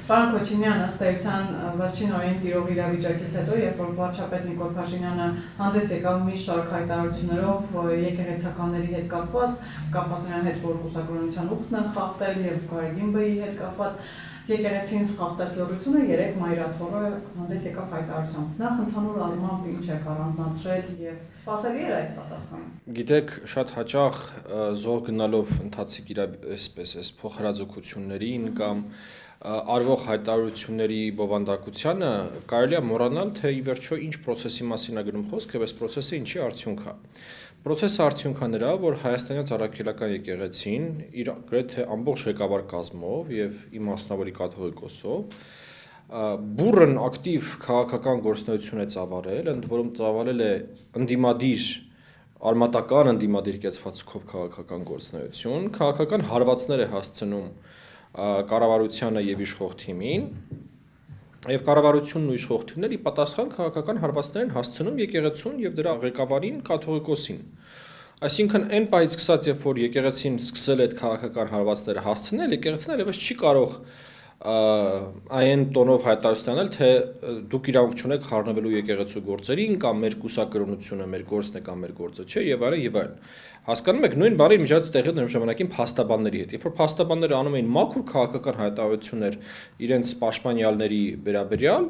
Պարոն Քոչինյան, ըստ էության վերջին օրերին տիրող իրավիճակից հետո, երբ որ վարչապետ Նիկոլ Փաշինյանը հանդես եկավ մի շարք հայտարարություններով եկեղեցականների հետ կապված նրան հետ, որ կուսակրոնության ուխտն են խախտել եւ Գարեգին Բ-ի հետ կապված եկեղեցին խախտած լոռությունը երեք մայրաթորը հանդես եկավ հայտարարությամբ։ Նախ ընդհանուր առմամբ ինչ եք առանձնացրել եւ սպասելի էր այդ պատասխանը։ Գիտեք, շատ հաճախ զոհ գնալով ընթացիկ այսպես փոխհրաձգություններին կամ արվող հայտարարությունների բովանդակությանը կարելի է մոռանալ, թե ի վերջո ինչ process-ի մասին է գնում խոսքը, այս process-ը ինչի արդյունք է։ Process-ը արդյունք է նրա, որ Հայաստանյան Ծառայողական եկեղեցին իր գրեթե ամբողջ ղեկավար կազմով եւ իմաստնավորի կաթողիկոսով բուրըն ակտիվ քաղաքական գործունեություն է ծավալել, ընդ որում ծավալել է ընդդիմադիր արմատական ընդդիմադիր կեցվածքով քաղաքական գործունեություն, քաղաքական հարվածներ է հասցնում կառավարությանը եւ իշխող թիմին, եւ կառավարությունն ու իշխող թիմն ի պատասխան քաղաքական հարվածներ են հասցնում եկեղեցուն եւ դրա ղեկավարին կաթողիկոսին։ Այսինքն այն պահից սկսած, երբ որ եկեղեցին սկսել է այդ քաղաքական հարվածները հասցնել, եկեղեցին այլևս չի կարող այն տոնով հայտարարել, թե դուք իրավունք չունեք խառնվելու եկեղեցու գործերին կամ մեր կուսակրոնությունը մեր գործն է կամ մեր գործը չէ եւ այլն եւ այլն։ Հասկանում եք, նույն բառի միջած տեղի նույն ժամանակին փաստաբանների հետ։ Երբ որ փաստաբանները անում էին մաքուր քաղաքական հայտարարություններ իրենց պաշտպանյալների վերաբերյալ,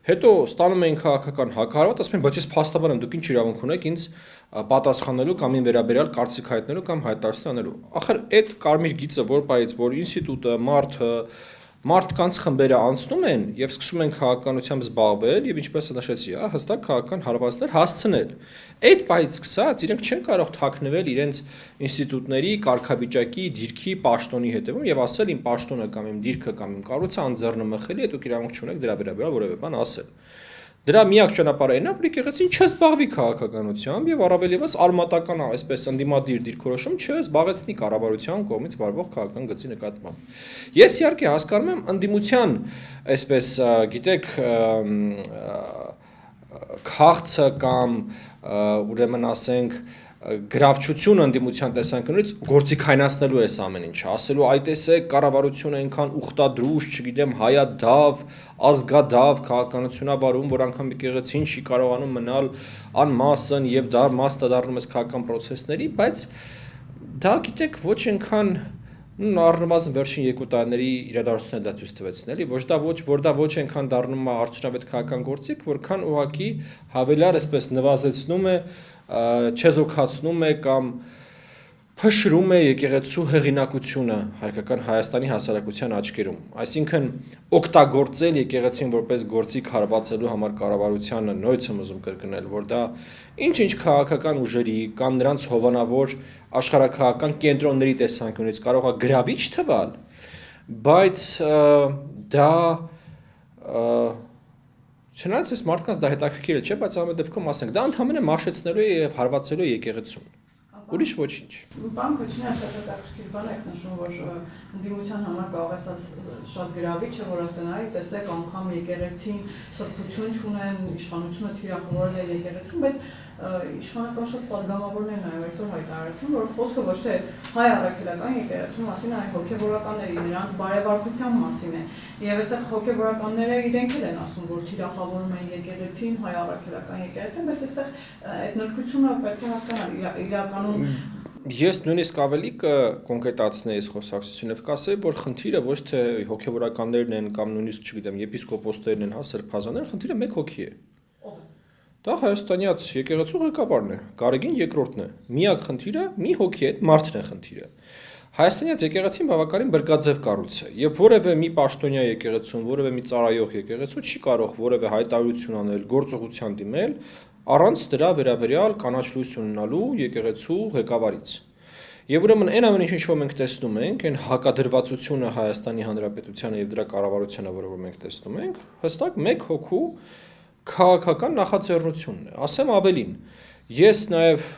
հետո ստանում էին քաղաքական հակահարված, ասում են, բայց ես փաստաբան եմ, դուք ինչ իրավունք ունեք ինձ պատասխանելու կամ ին վերաբերյալ կարծիք հայտնելու կամ հայտարարություն անելու։ Ախր այդ կարմիր գիծը որ բայից, որ ինստիտուտը, մարդկանց խմբերը անցնում են եւ սկսում են քաղաքականությամբ զբաղվել եւ ինչպես նշեցի, հստակ քաղաքական հարվածներ հասցնել։ Այդ պահից սկսած իրենք չեն կարող թաքնվել իրենց ինստիտուտների, կարգավիճակի, դիրքի, պաշտոնի հետևում եւ ասել իմ պաշտոնը կամ իմ դիրքը կամ իմ կառույցը անձեռնմխելի է, դուք իրավունք չունեք դրա վերաբերյալ որևէ բան ասել։ Դրա միակ ճանապարհը այն է, որ եկեղեցին չզբաղվի քաղաքականությամբ եւ առավել եւս արմատական, այսպես ընդդիմադիր դիրքորոշում չզբաղեցնի կառավարության կողմից վարվող քաղաքական գծի նկատմամբ։ Ես իհարկե հասկանում եմ ընդդիմության, այսպես գիտեք, քաղցը կամ ուրեմն ասենք գրավչություն ընդդիմության տեսանկյունից գործիքայնացնելու է ամեն ինչը, ասելու այ տեսեք կառավարությունը այնքան ուխտադրուժ, չգիտեմ, հայադավ, ազգադավ քաղաքականությունա վարում, որ անգամ եկեղեցին չի կարողանում մնալ անմասն եւ դա մասը դառնում է քաղաքական process-ների, բայց դա գիտեք ոչ այնքան առնվազն վերջին 2 տարիների իրադարձությունները դա ցույց տվեցին, էլի, որ դա ոչ այնքան դառնում է արդյունավետ քաղաքական գործիք, որքան ուղղակի հավելյալ այսպես նվազեցնում է չեզոքացնում է կամ փշրում է եկեղեցու հեղինակությունը հայկական Հայաստանի հասարակության աչքերում։ Այսինքն օգտագործել եկեղեցին որպես գործիք հարվածելու համար կառավարությանը նույնց եմ ուզում կրկնել, որ դա ինչ-ինչ քաղաքական ուժերի կամ նրանց հովանավոր աշխարհակաղակական կենտրոնների տեսանկյունից կարող է գրավիչ թվալ, բայց դա չնայած այս մարդկանց դա հետաքրքիր չէ, բայց ամեն դեպքում ասենք, դա ընդհանրապես մաշեցնելու է եւ հարվածելու է եկեղեցուն։ Ուրիշ ոչինչ։ Պարոն Քոչինյան, շատ հետաքրքիր բան եք նշում, որ ընդդիմության համար կարող է շատ գրավիչ է, որ ասեն, այ տեսեք, անգամ եկեղեցին սրբություն չունեն, իշխանությունը թիրախավորել է եկեղեցուն, բայց իշխանական շատ պատգամավորներն այո այսօր հայտարարեցին, որ խոսքը ոչ թե հայ առաքելական եկեղեցու մասին, այլ հոգևորականների, նրանց բարեվարկության մասին է։ Եվ այստեղ հոգևորականները իրենք են ասում, որ թիրախավորում են եկեղեցին, հայ առաքելական եկեղեցին, բայց այստեղ այդ նրբությունը պետք է հասկանալ իրականում Ես նույնիսկ ավելի կկոնկրետացնեի այս խոսակցությունը եւ կասեի, որ խնդիրը ոչ թե հոգևորականներն են կամ նույնիսկ, չգիտեմ, եպիսկոպոսներն են, սրբազանները, խնդիրը մեկ հոգի է։ Դա հայաստանյաց եկեղեցու ղեկավարն է, Գարեգին երկրորդն է։ Միակ խնդիրը մի հոգի է, մարդն է խնդիրը։ Հայաստանյաց եկեղեցին բավականին բրգաձև կառույց է, եւ որևէ մի պաշտոնյա եկեղեցուն, որևէ մի ծառայող եկեղեցու չի կարող որևէ հայտարարություն անել, գործողության դիմել առանց դրա վերաբերյալ կանաչ լույս ունենալու եկեղեցու ղեկավարից։ Եվ ուրեմն այն ամեն ինչը մենք տեսնում ենք, այն հակադրվածությունը Հայաստանի Հանրապետությանը եւ դրա կառավարությանը, որը մենք տեսնում ենք, հստակ մեկ հոգու քաղաքական նախաձեռնությունն է։ Ասեմ ավելին, ես նաեւ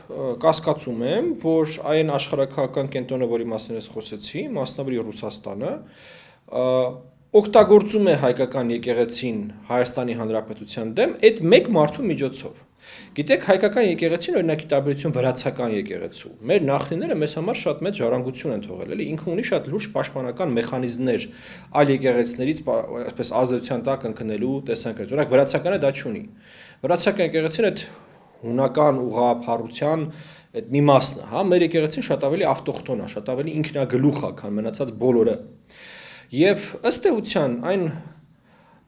կասկածում եմ, որ այն աշխարհակաղակական կենտրոնը, որի մասին ես խոսեցի, մասնավորի Ռուսաստանը, օգտագործում է հայկական եկեղեցին Հայաստանի Հանրապետության դեմ այդ մեկ մարդու միջոցով։ Գիտեք, հայկական եկեղեցին օրինակ տարբերություն վրացական եկեղեցու։ Մեր նախնիները մեզ համար շատ մեծ ժառանգություն են թողել, էլի ինքը ունի շատ լուրջ պաշտպանական մեխանիզմներ այլ եկեղեցիներից այսպես ազդեցության տակ ընկնելու տեսանկյունից։ Օրինակ վրացականը դա չունի։ Վրացական եկեղեցին այդ հունական ուղղափառության այդ մի մասն է, հա, մեր եկեղեցին շատ ավելի ավտոխտոն է, շատ ավելի ինքնագլուխ է, քան մնացած բոլորը։ Եվ ըստ էության այն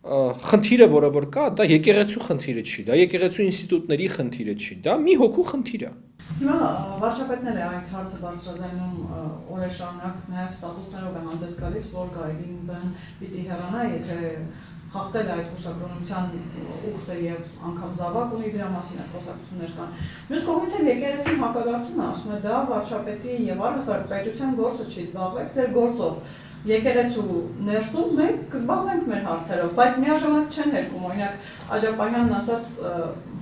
խնդիրը, որը որ կա, դա եկեղեցու խնդիրը չի, դա եկեղեցու ինստիտուտների խնդիրը չի, դա մի հոգու խնդիր է։ Հիմա վարչապետն էլ է այդ հարցը բարձրաձայնում օրեր շարունակ, նաև ստատուսներով է հանդես գալիս, որ Գայլին բան պիտի հեռանա, եթե խախտել է այդ կուսակրոնության ուխտը եւ անգամ զավակ ունի դրա մասին այդ խոսակցություններ կան։ Մյուս կողմից էլ եկեղեցին հակադարձում է, ասում է դա վարչապետի եւ առհասարակ պետության գործը չի, զբաղվեք ձեր գործով։ Եկեղեցու ներսում մենք կզբաղվենք մեր հարցերով, բայց միաժամանակ չեն հերկում, օրինակ Աջապահյանն ասաց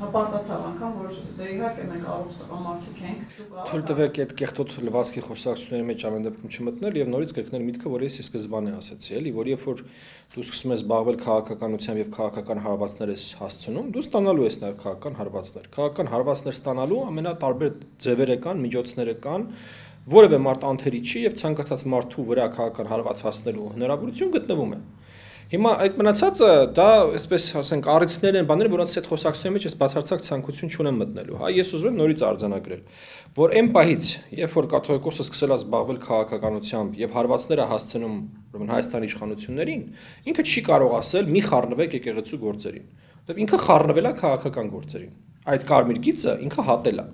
հպարտացավ անգամ, որ դե իհարկե մենք առողջ տղամարդիկ ենք։ Թույլ տվեք այդ կեղտոտ լվացքի խոսակցությունների մեջ ամեն դեպքում չմտնել եւ նորից կրկնել միտքը, որ ես սկզբանե ասացի, էլի, որ երբ որ դու սկսում ես զբաղվել քաղաքականությամբ եւ քաղաքական հարվածներ ես հասցնում, դու ստանալու ես նաեւ քաղաքական հարվածներ։ Քաղաքական հարվածներ ստանալու ամենատարբեր ձևերը կան, միջոցները կան, որևէ մարդ անթերի չի եւ ցանկացած մարդու վրա քաղաքական հարված հասնելու հնարավորություն գտնվում է։ Հիմա այդ մնացածը դա, այսպես ասենք, առիթներ են, բաներ, որոնց այդ խոսակցությունների մեջ ես բացարձակ ցանկություն չունեմ մտնելու, հա, ես ուզում եմ նորից արձանագրել, որ այն պահից, երբ որ կաթողիկոսը սկսել է զբաղվել քաղաքականությամբ եւ հարվածները հասցնում, ուրեմն Հայաստանի իշխանություններին, ինքը չի կարող ասել՝ մի խառնվեք եկեղեցու գործերին, որտեղ ինքը խառնվել է քաղաքական գործերին։ Այդ կարմիր գիծը ինքը հատել է։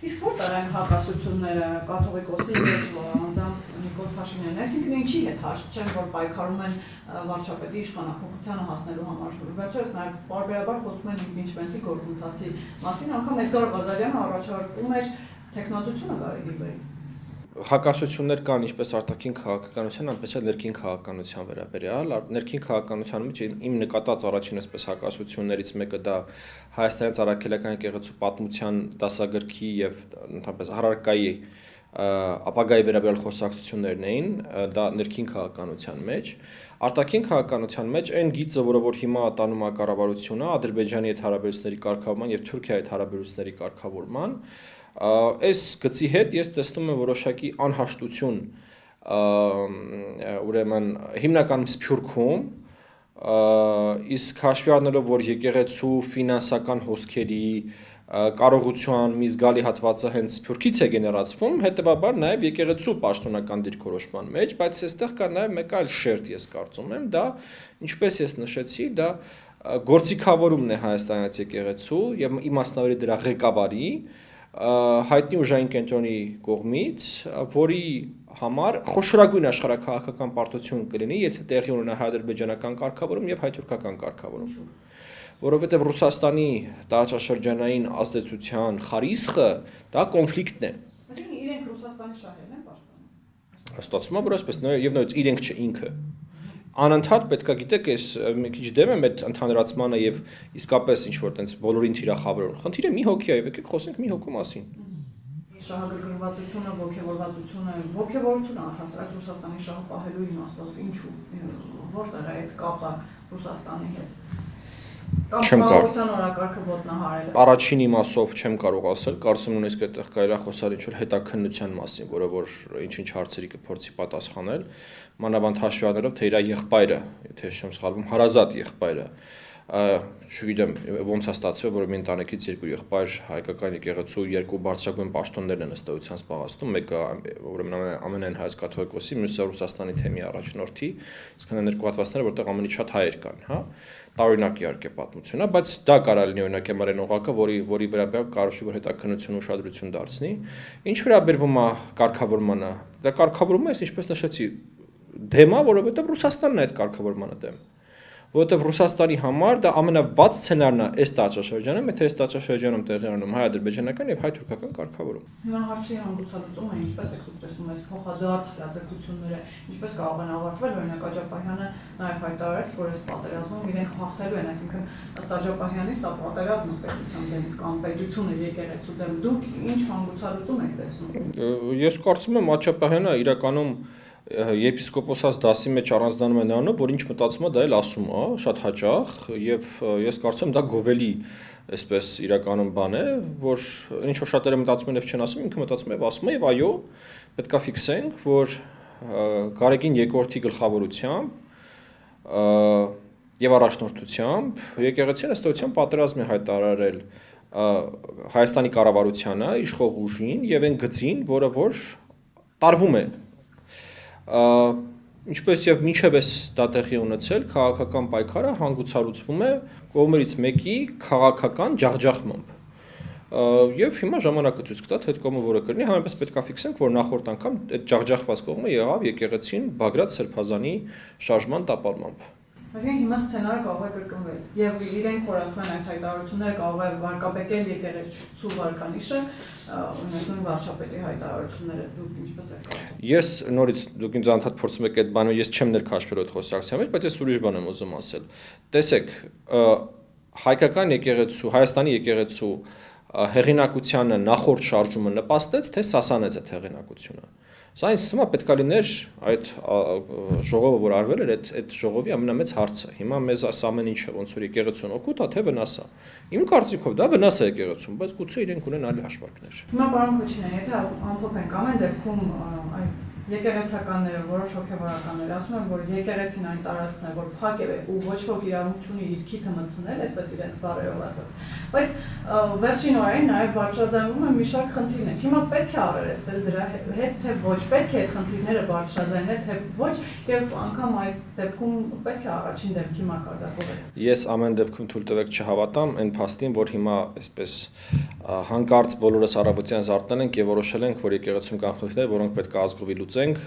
Իսկ որտեղ են հակասությունները կաթողիկոսի եւ անձամբ Նիկոլ Փաշինյանն, այսինքն ինչի հետ հաշտ չեն, որ պայքարում են վարչապետի իշխանափոխությանը հասնելու համար։ Վերջերս նաեւ բարբերաբար խոսում են իմպիչմենտի գործընթացի մասին, անգամ Էդգար Ղազարյանը առաջարկում էր տեխնոլոգիությունը Գարեգի վրա։ Հակասություններ կան ինչպես արտաքին քաղաքականության, այնպես էլ ներքին քաղաքականության վերաբերյալ։ Ներքին քաղաքականության մեջ իմ նկատած առաջին այսպես հակասություններից մեկը դա Հայաստանի Ծառայքելական եկեղեցու պատմության դասագրքի եւ ընդհանրապես առարկայի ապագայի վերաբերյալ խոսակցություններն էին, դա ներքին քաղաքականության մեջ, արտաքին քաղաքականության մեջ այն գիծը, որը որ հիմա տանում է կառավարությունը Ադրբեջանի հետ հարաբերությունների կարգավորման եւ Թուրքիայի հետ հարաբերությունների կարգավորման, այս գծի հետ ես տեսնում եմ որոշակի անհաշտություն, ուրեմն հիմնականում Սփյուռքում, իսկ հաշվի առնելով, որ եկեղեցու ֆինանսական հոսքերի կարողության մի զգալի հատվածը հենց Սփյուռքից է գեներացվում, հետեւաբար նաև եկեղեցու պաշտոնական դիրքորոշման մեջ, բայց այստեղ կա նաև մեկ այլ շերտ, ես կարծում եմ, դա, ինչպես ես նշեցի, դա գործիքավորումն է Հայաստանից եկեղեցու եւ իմաստնավորի դրա ղեկավարի հայտնի ուժային կենտրոնի կողմից, որի համար խոշորագույն աշխարհակաղակական պարտություն կլինի, եթե տեղի ունենա հայ-ադրբեջանական կարգավորում եւ հայ-թուրքական կարգավորում, որովհետեւ Ռուսաստանի տարածաշրջանային ազդեցության խարիսխը դա կոնֆլիկտն է։ Այսինքն իրենք Ռուսաստանի շահերն են պաշտպանում։ Ստացվում է, որ այսպես եւ նույնիսկ իրենք չինքը անընդհատ պետքա գիտեք, ես մի քիչ դեմ եմ այդ ընդհանրացմանը եւ իսկապես ինչ որ տենց բոլորին թիրախավորում։ Խնդիրը մի հոգի է, եկեք խոսենք մի հոգու մասին։ Շահագրգռվածությունը, ոգևորությունը առհասարակ Ռուսաստանի շահը պահելու իմաստով ինչու, որտեղ է այդ կապը Ռուսաստանի հետ։ Չեմ կարող օրակարգը ոտնահարել։ Առաջին իմաստով չեմ կարող ասել, կարծում եմ նույնիսկ այդտեղ կարելի է խոսալ ինչ որ հետաքննության մասին, որը որ ինչ-ինչ հարցերի կփորձի պատասխանել, մանավանդ հաշվի առնելով թե իր եղբայրը, եթե չեմ սխալվում, հարազատ եղբայրը, չգիտեմ ոնց է ստացվել, որ մի ընտանիքից երկու եղբայր հայկական եկեղեցու երկու բարձրագույն պաշտոններն են ըստ էության զբաղեցնում, մեկը ուրեմն ամենայն հայոց կաթողիկոսի, մյուսը Ռուսաստանի թեմի առաջնորդի, իսկ հենց երկու հատվածները, որտեղ ամենից շատ հայեր կան, հա, տարօրինակ իհարկե պատմություն է, բայց դա կարող լինի օրինակ Էմարեն օղակը, որի վերաբերյալ կարողի որ հետաքննություն ուշադրություն դարձնի։ Ինչ վերաբերվում է կարգավորմանը, դա կարգավորումը է, ինչպես նշեցի, դեմ է, որովհետև Ռուսաստանն է այդ կարգավորմանը դեմ։ Որովհետև Ռուսաստանի համար դա ամենավատ սցենարն է այս տարածաշրջանում, եթե այս տարածաշրջանում տեղի ունենում հայ-ադրբեջանական եւ հայ-թուրքական կարգավորում։ Հիմա հարցի հանգուցալուծումը ինչպես եք տեսնում այս փոխադարձ հրաձգությունները, ինչպես կարող են ավարտվել, օրինակ Աջապահյանը նաեւ հայտարարեց, որ այս պատերազմում իրենք հաղթելու են, այսինքն ըստ Աջապահյանի սա պատերազմը պետության դեմ կամ պետությունը եկեղեցու դեմ, դուք ինչ հանգուցալուծում եք տեսնում։ Ես կարծում եմ Աջապահյանը իրականում Եպիսկոպոսած դասի մեջ առանձնանում է նրանով, որ ինչ մտածում է, դա էլ ասում է, շատ հաճախ, եւ ես կարծում եմ դա գովելի այսպես իրականում բան է, որ ինչ որ շատերը մտածում են եւ չեն ասում, ինքը մտածում է եւ ասում է, եւ այո, պետքա ֆիքսենք, որ Գարեգին երկրորդի գլխավորությամբ եւ առաջնորդությամբ եկեղեցին ըստեյության պատերազմ է հայտարարել Հայաստանի կառավարությանը, իշխող ուժին եւ այն գծին, որը որ տարվում է ինչպես եւ մինչեւ էս դա տեղի ունեցել քաղաքական պայքարը հանգուցալուծվում է կողմերից մեկի քաղաքական ջախջախմամբ եւ հիմա ժամանակը ցույց կտա թե այդ կողմը որը կլինի համենայնպես պետքա ֆիքսենք որ նախորդ անգամ այդ ջախջախված կողմը եղավ եկեղեցին Բագրատ Սրբազանի շարժման տապալմամբ Այսինքն հիմա սցենարը կարող է կրկնվել եւ իրենք որ ասում են այս հայտարարությունները կարող է վարկաբեկել եկեղեցու վարկանիշը նույն վարչապետի հայտարարությունները դուք ինչպես եք կարծում Ես նորից դուք ինձ անդադ փորձում եք այդ բանը ես չեմ ներքաշվել այդ խոսակցության մեջ բայց ես ուրիշ բան եմ ուզում ասել տեսեք հայկական եկեղեցու Հայաստանի եկեղեցու հեղինակությանը նախորդ շարժումը նպաստեց թե սասանեց այդ հեղինակությունը Սա ինձ թվում է պետքա լիներ այդ ժողովը որ արվել էր այդ ժողովի ամենամեծ հարցը հիմա մեզ այս ամեն ինչը ոնց որ եկեղեցուն օգուտ է թե վնաս է իմ կարծիքով դա վնաս է եկեղեցուն բայց գուցե իրենք ունեն այլ հաշվարկներ Հիմա պարոն Քոչինյան եթե ամփոփենք ամեն դեպքում եկեղեցականները որոշ հոգեվորականներ ասում են որ եկեղեցին այն տարածքն է որ փակ է ու ոչ ոք իրավունք չունի իր քիթը մտցնել այսպես իրենց բառերով ասած բայց վերջին օրերին նաև բարձրաձայնվում է մի շարք խնդիրներ հիմա պետք է առերեսվել դրա հետ թե ոչ պետք է այդ խնդիրները բարձրաձայնել թե ոչ եւ անգամ այս դեպքում պետք է առաջին դեպքի մակարդակով Ես ամեն դեպքում թույլ տվեք չհավատամ այն փաստին որ հիմա այսպես հանկարծ բոլորս առավոտյան զարթնել ենք եւ որոշել ենք որ եկեղեցում կան խնդիրներ որոնք պետք է ազգովի լուծենք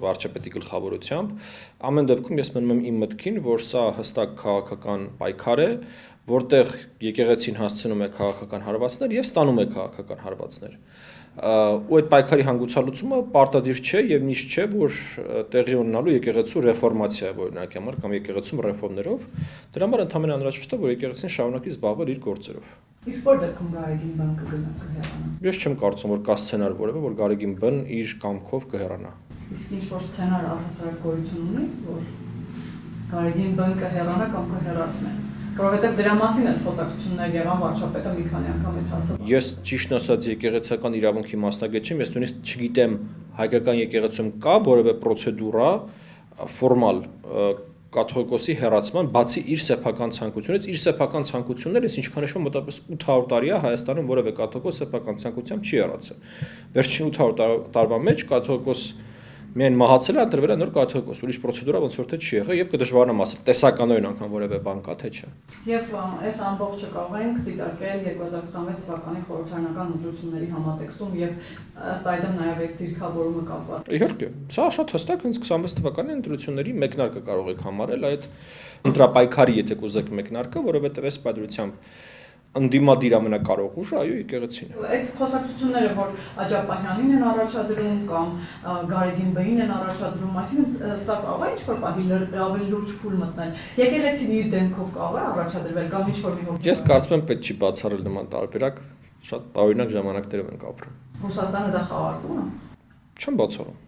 վարչապետի գլխավորությամբ ամեն դեպքում ես մնում եմ իմ մտքին որ սա հստակ քաղաքական պայքար է որտեղ եկեղեցին հասցնում է քաղաքական հարվածներ եւ ստանում է քաղաքական հարվածներ ու այդ պայքարի հանգուցալուծումը պարտադիր չէ եւ միշտ չէ որ տեղի ունենալու եկեղեցու ռեֆորմացիա օրինակ համար կամ եկեղեցում ռեֆորմներով դրա համար ընդհանրապես անհրաժեշտ է որ եկեղեցին շարունակի զբաղվել իր գործերով Իսկ որ դեպքում Գարեգին բան կգնա կհեռանա Ես չեմ կարծում որ կա սցենար որևէ որ Գարեգին բն իր կամքով կհեռանա Իսկ ինչ որ սցենար առհասարակ գոյություն ունի որ Գարեգին բան կհեռանա կամ կհեռացնի Որովհետև դրա մասին են խոսակցություններ եղան վարչապետը մի քանի անգամ այդ հարցը Ես ճիշտ ասած եկեղեցական իրավունքի մասնագետ չեմ, ես նույնիսկ չգիտեմ հայկական եկեղեցում կա որևէ պրոցեդուրա ֆորմալ կաթողիկոսի հեռացման բացի իր սեփական ցանկությունից, իր սեփական ցանկությունները, ինչքան հիշում մոտավորապես 800 տարի է Հայաստանում որևէ կաթողիկոս սեփական ցանկությամբ չի հեռացել։ Վերջին 800 տարվա մեջ կաթողիկոս Միայն մահացել է ընտրվել է նոր կաթողիկոս, ուրիշ պրոցեդուրա ոնց որ թե չի եղել եւ կդժվարանամ ասել տեսականորեն անգամ որևէ բան կա թե չէ։ Եվ այս ամբողջը կարող ենք դիտարկել 2026 թվականի խորհրդարանական ընտրությունների համատեքստում եւ ըստ այդմ նաեւ այս դիրքավորումը կապված։ Իհարկե, սա շատ հստակ հենց 26 թվականի ընտրությունների մեկնարկը կարող եք համարել այդ ընտրապայքարի, եթե կուզեք մեկնարկը, որովհետեւ այս պատրությամբ ընդդիմադիր ամենակարող ուժը այո եկեղեցին է։ Այդ խոսակցությունները, որ Աջապահյանին են առաջադրում կամ Գարեգին Բեին են առաջադրում, այսինքն սա կարող է ինչ-որ պահի ավելի լուրջ փուլ մտնել։ Եկեղեցին իր դեմքով կարող է առաջադրվել կամ ինչ-որ մի հոգի։ Ես կարծում եմ պետք չի բացառել նման տարբերակ, շատ տարօրինակ ժամանակներով ենք ապրում։ Ռուսաստանը դա խաղարկում է։ Չեմ բացառում։